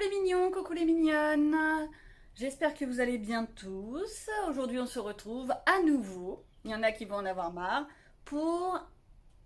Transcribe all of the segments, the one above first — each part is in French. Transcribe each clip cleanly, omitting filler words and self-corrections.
Coucou les mignons, coucou les mignonnes. J'espère que vous allez bien tous. Aujourd'hui on se retrouve à nouveau, il y en a qui vont en avoir marre, pour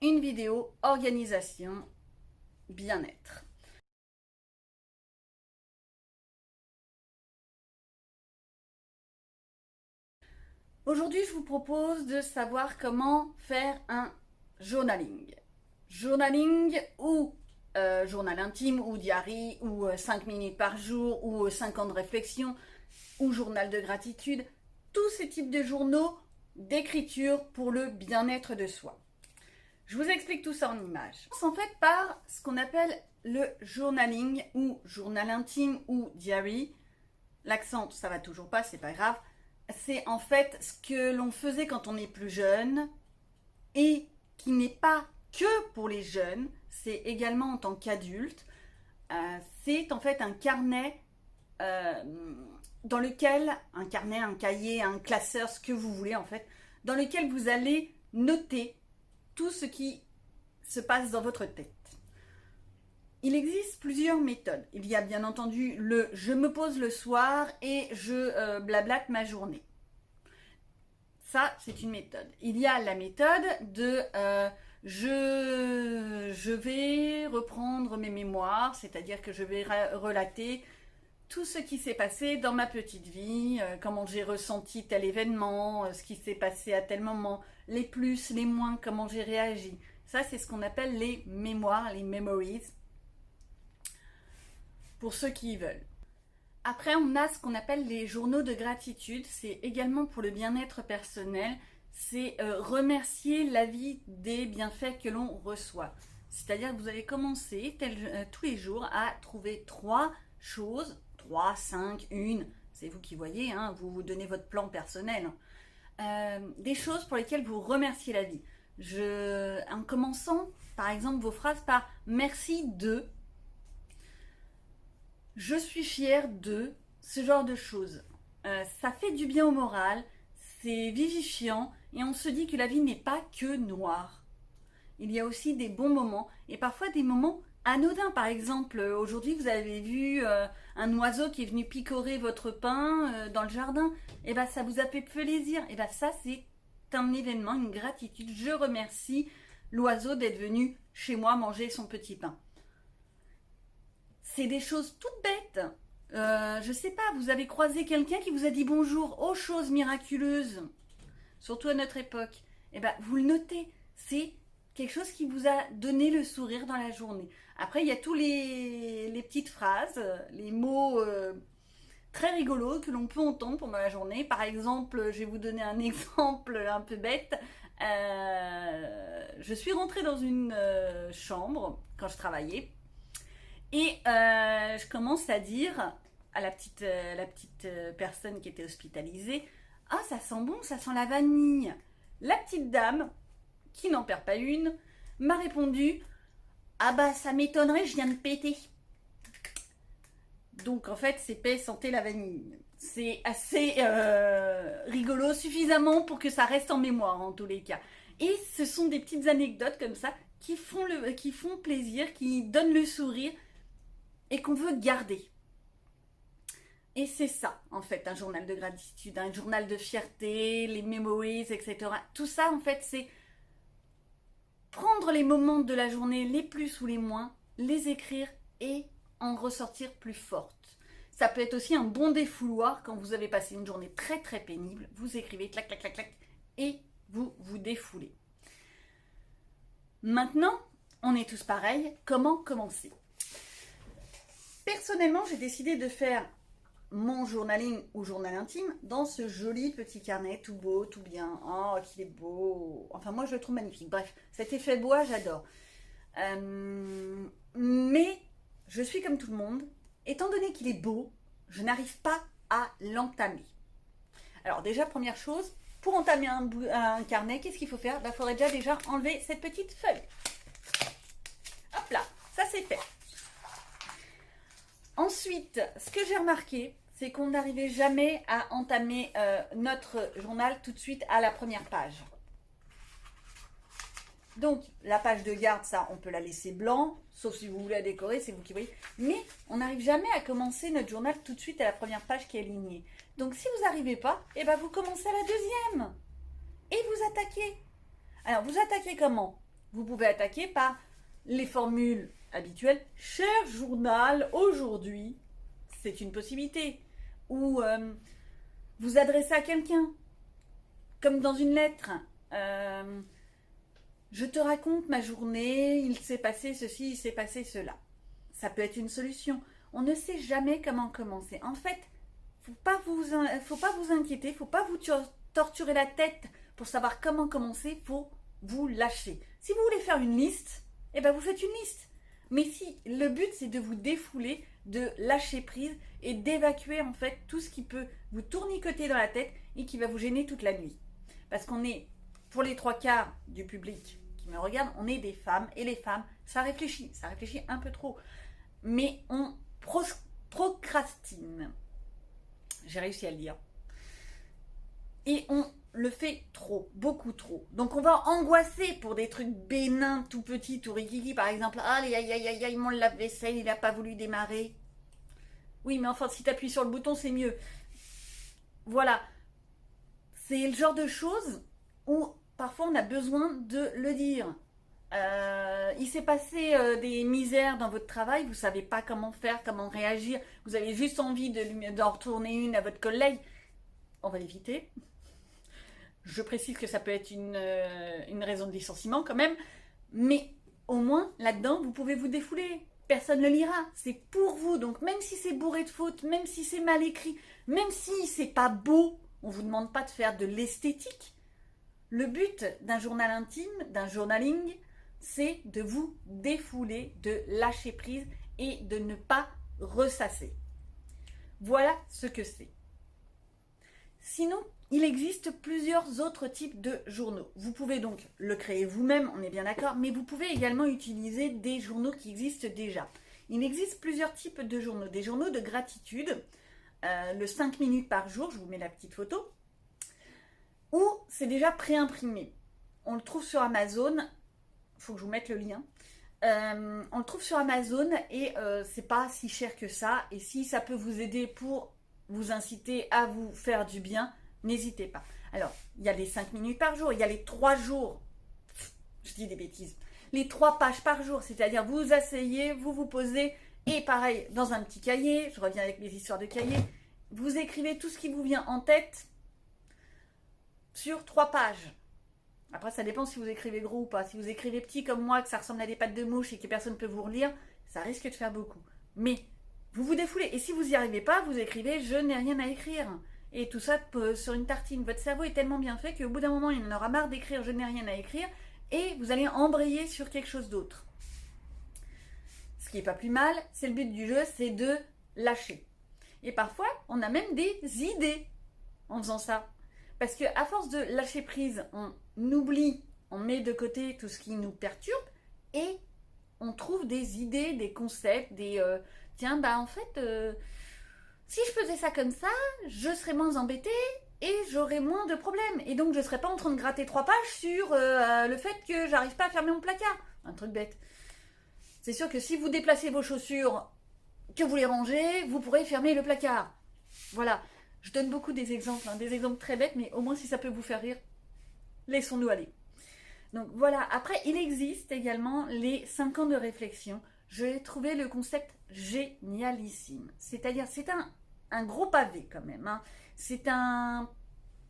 une vidéo organisation bien-être. Aujourd'hui je vous propose de savoir comment faire un journaling. Journaling ou journal intime ou diary ou 5 minutes par jour ou 5 ans de réflexion ou journal de gratitude, tous ces types de journaux d'écriture pour le bien-être de soi. Je vous explique tout ça en images. En fait, par ce qu'on appelle le journaling ou journal intime ou diary. L'accent, ça va toujours pas, c'est pas grave. C'est en fait ce que l'on faisait quand on est plus jeune et qui n'est pas que pour les jeunes, c'est également en tant qu'adulte. C'est en fait un carnet dans lequel, un carnet, un cahier, un classeur, ce que vous voulez en fait, dans lequel vous allez noter tout ce qui se passe dans votre tête. Il existe plusieurs méthodes. Il y a bien entendu le je me pose le soir et je blablate ma journée. Ça, c'est une méthode. Il y a la méthode de je vais reprendre mes mémoires, c'est-à-dire que je vais relater tout ce qui s'est passé dans ma petite vie, comment j'ai ressenti tel événement, ce qui s'est passé à tel moment, les plus, les moins, comment j'ai réagi. Ça, c'est ce qu'on appelle les mémoires, les memories, pour ceux qui y veulent. Après, on a ce qu'on appelle les journaux de gratitude. C'est également pour le bien-être personnel. C'est remercier la vie des bienfaits que l'on reçoit. C'est-à-dire que vous allez commencer tous les jours à trouver 3 choses, 3, 5, 1, c'est vous qui voyez, hein, vous vous donnez votre plan personnel. Des choses pour lesquelles vous remerciez la vie. En commençant, par exemple, vos phrases par merci de, je suis fière de, ce genre de choses. Ça fait du bien au moral, c'est vivifiant et on se dit que la vie n'est pas que noire. Il y a aussi des bons moments et parfois des moments anodins. Par exemple, aujourd'hui vous avez vu un oiseau qui est venu picorer votre pain dans le jardin. Et bien ça vous a fait plaisir. Et bien ça c'est un événement, une gratitude. Je remercie l'oiseau d'être venu chez moi manger son petit pain. C'est des choses toutes bêtes. Je sais pas, vous avez croisé quelqu'un qui vous a dit bonjour, oh chose miraculeuse, surtout à notre époque. Et ben vous le notez, c'est quelque chose qui vous a donné le sourire dans la journée. Après, il y a tous les petites phrases, les mots très rigolos que l'on peut entendre pendant la journée. Par exemple, je vais vous donner un exemple un peu bête. Je suis rentrée dans une chambre quand je travaillais et je commence à dire à la petite personne qui était hospitalisée, ah ça sent bon, ça sent la vanille. La petite dame, qui n'en perd pas une, m'a répondu, ah bah ça m'étonnerait, je viens de péter. Donc en fait c'est paix, santé, la vanille. C'est assez rigolo, suffisamment pour que ça reste en mémoire en tous les cas. Et ce sont des petites anecdotes comme ça qui font plaisir, qui donnent le sourire et qu'on veut garder. Et c'est ça, en fait, un journal de gratitude, un journal de fierté, les memories, etc. Tout ça, en fait, c'est prendre les moments de la journée, les plus ou les moins, les écrire et en ressortir plus forte. Ça peut être aussi un bon défouloir quand vous avez passé une journée très très pénible. Vous écrivez, clac, clac, clac, clac, et vous vous défoulez. Maintenant, on est tous pareils. Comment commencer ? Personnellement, j'ai décidé de faire mon journaling ou journal intime dans ce joli petit carnet tout beau, tout bien. Oh, qu'il est beau. Enfin, moi, je le trouve magnifique. Bref, cet effet bois, j'adore. Mais je suis comme tout le monde. Étant donné qu'il est beau, je n'arrive pas à l'entamer. Alors déjà, première chose, pour entamer un carnet, qu'est-ce qu'il faut faire ? Il faudrait déjà enlever cette petite feuille. Hop là, ça c'est fait. Ensuite, ce que j'ai remarqué, c'est qu'on n'arrivait jamais à entamer notre journal tout de suite à la première page. Donc, la page de garde, ça, on peut la laisser blanc, sauf si vous voulez la décorer, c'est vous qui voyez. Mais on n'arrive jamais à commencer notre journal tout de suite à la première page qui est alignée. Donc, si vous n'arrivez pas, eh ben, vous commencez à la deuxième. Et vous attaquez. Alors, vous attaquez comment? Vous pouvez attaquer par les formules habituelles. Cher journal, aujourd'hui, c'est une possibilité. Ou vous adressez à quelqu'un, comme dans une lettre. Je te raconte ma journée, il s'est passé ceci, il s'est passé cela. Ça peut être une solution. On ne sait jamais comment commencer. En fait, faut pas vous inquiéter, faut pas vous torturer la tête pour savoir comment commencer, faut vous lâcher. Si vous voulez faire une liste, eh ben vous faites une liste. Mais si le but c'est de vous défouler, de lâcher prise et d'évacuer en fait tout ce qui peut vous tournicoter dans la tête et qui va vous gêner toute la nuit. Parce qu'on est, pour les 3/4 du public qui me regarde, on est des femmes et les femmes, ça réfléchit un peu trop. Mais on procrastine. J'ai réussi à le dire. Et on le fait trop, beaucoup trop. Donc on va angoisser pour des trucs bénins, tout petits, tout rikiki, par exemple. Ah, aïe, aïe, aïe, aïe, mon lave-vaisselle, il n'a pas voulu démarrer. Oui, mais enfin, si tu appuies sur le bouton, c'est mieux. Voilà. C'est le genre de choses où parfois on a besoin de le dire. Il s'est passé des misères dans votre travail, vous ne savez pas comment faire, comment réagir, vous avez juste envie d'en retourner une à votre collègue. On va l'éviter. Je précise que ça peut être une raison de licenciement quand même, mais au moins là-dedans vous pouvez vous défouler. Personne ne le lira, c'est pour vous. Donc même si c'est bourré de fautes, même si c'est mal écrit, même si c'est pas beau, on vous demande pas de faire de l'esthétique. Le but d'un journal intime, d'un journaling, c'est de vous défouler, de lâcher prise et de ne pas ressasser. Voilà ce que c'est. Sinon, il existe plusieurs autres types de journaux. Vous pouvez donc le créer vous-même, on est bien d'accord, mais vous pouvez également utiliser des journaux qui existent déjà. Il existe plusieurs types de journaux. Des journaux de gratitude, le 5 minutes par jour, je vous mets la petite photo, où c'est déjà préimprimé. On le trouve sur Amazon, il faut que je vous mette le lien. On le trouve sur Amazon et c'est pas si cher que ça. Et si ça peut vous aider pour vous inciter à vous faire du bien, n'hésitez pas. Alors, il y a les 5 minutes par jour, il y a les 3 jours. Je dis des bêtises. Les 3 pages par jour, c'est-à-dire vous vous asseyez, vous vous posez, et pareil, dans un petit cahier, je reviens avec mes histoires de cahier, vous écrivez tout ce qui vous vient en tête sur 3 pages. Après, ça dépend si vous écrivez gros ou pas. Si vous écrivez petit comme moi, que ça ressemble à des pattes de mouche et que personne ne peut vous relire, ça risque de faire beaucoup. Mais vous vous défoulez. Et si vous n'y arrivez pas, vous écrivez « je n'ai rien à écrire ». Et tout ça sur une tartine. Votre cerveau est tellement bien fait qu'au bout d'un moment, il en aura marre d'écrire « je n'ai rien à écrire » et vous allez embrayer sur quelque chose d'autre. Ce qui n'est pas plus mal, c'est le but du jeu, c'est de lâcher. Et parfois, on a même des idées en faisant ça. Parce qu'à force de lâcher prise, on oublie, on met de côté tout ce qui nous perturbe et on trouve des idées, des concepts, tiens, bah en fait, si je faisais ça comme ça, je serais moins embêtée et j'aurais moins de problèmes. Et donc, je ne serais pas en train de gratter 3 pages sur le fait que j'arrive pas à fermer mon placard. Un truc bête. C'est sûr que si vous déplacez vos chaussures, que vous les rangez, vous pourrez fermer le placard. Voilà. Je donne beaucoup des exemples, des exemples très bêtes, mais au moins si ça peut vous faire rire, laissons-nous aller. Donc voilà, après il existe également les 5 ans de réflexion. J'ai trouvé le concept génialissime. C'est-à-dire, c'est un gros pavé quand même. Hein. C'est un,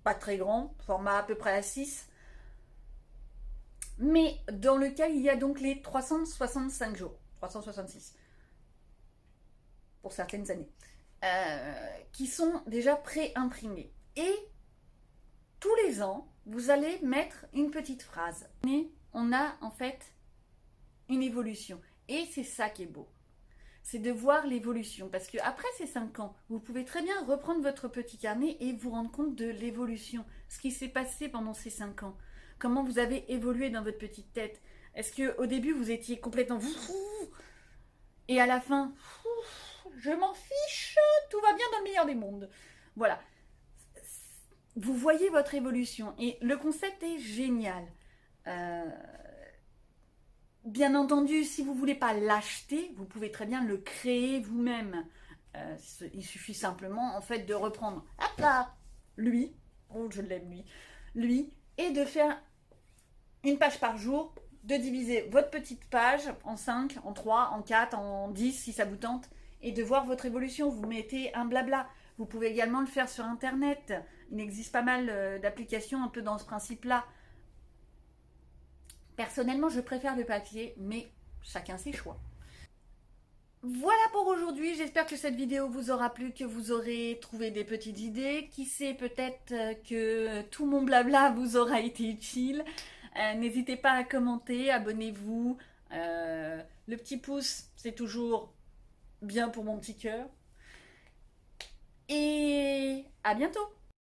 pas très grand, format à peu près A6, mais dans lequel il y a donc les 365 jours, 366, pour certaines années. Qui sont déjà pré-imprimés. Et tous les ans, vous allez mettre une petite phrase. Mais on a en fait une évolution. Et c'est ça qui est beau. C'est de voir l'évolution. Parce qu'après ces 5 ans, vous pouvez très bien reprendre votre petit carnet et vous rendre compte de l'évolution. Ce qui s'est passé pendant ces 5 ans. Comment vous avez évolué dans votre petite tête. Est-ce qu'au début, vous étiez complètement... Et à la fin... Je m'en fiche, tout va bien dans le meilleur des mondes. Voilà. Vous voyez votre évolution et le concept est génial. Bien entendu, si vous ne voulez pas l'acheter, vous pouvez très bien le créer vous-même. Il suffit simplement en fait de reprendre, hop là, lui, oh je l'aime lui, et de faire une page par jour, de diviser votre petite page en 5, en 3, en 4, en 10 si ça vous tente, et de voir votre évolution. Vous mettez un blabla. Vous pouvez également le faire sur Internet. Il existe pas mal d'applications un peu dans ce principe-là. Personnellement, je préfère le papier, mais chacun ses choix. Voilà pour aujourd'hui, j'espère que cette vidéo vous aura plu, que vous aurez trouvé des petites idées. Qui sait, peut-être que tout mon blabla vous aura été utile. N'hésitez pas à commenter, abonnez-vous. Le petit pouce, c'est toujours bien pour mon petit cœur. Et à bientôt!